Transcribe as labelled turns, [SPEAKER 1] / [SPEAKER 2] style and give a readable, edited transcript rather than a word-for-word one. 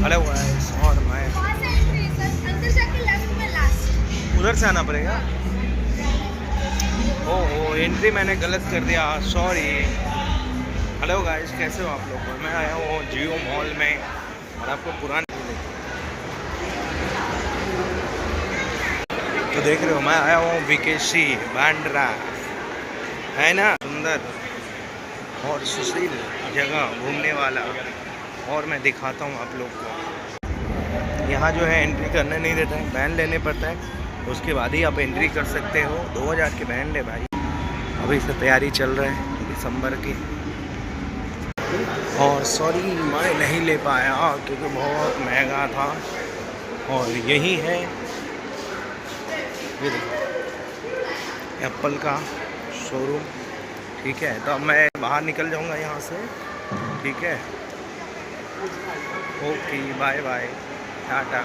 [SPEAKER 1] Hello guys, और मैं उधर से आना पड़ेगा। ओहो, एंट्री मैंने गलत कर दिया, सॉरी। हेलो गाइस, कैसे हो आप लोग? मैं आया हूँ जियो मॉल में और आपको पुरानी तो देख रहे हो। मैं आया हूँ विकेसी बांद्रा, है ना, सुंदर और सुशील जगह घूमने वाला। और मैं दिखाता हूँ आप लोग को। यहाँ जो है एंट्री करने नहीं देता है, बैन लेने पड़ता है, उसके बाद ही आप एंट्री कर सकते हो। 2000 के बैन ले भाई। अभी से तैयारी चल रहा है दिसंबर की। और सॉरी मैं नहीं ले पाया क्योंकि बहुत महंगा था। और यही है एप्पल का शोरूम। ठीक है, तो अब मैं बाहर निकल जाऊंगा यहाँ से। ठीक है, ओके, बाय बाय, टाटा।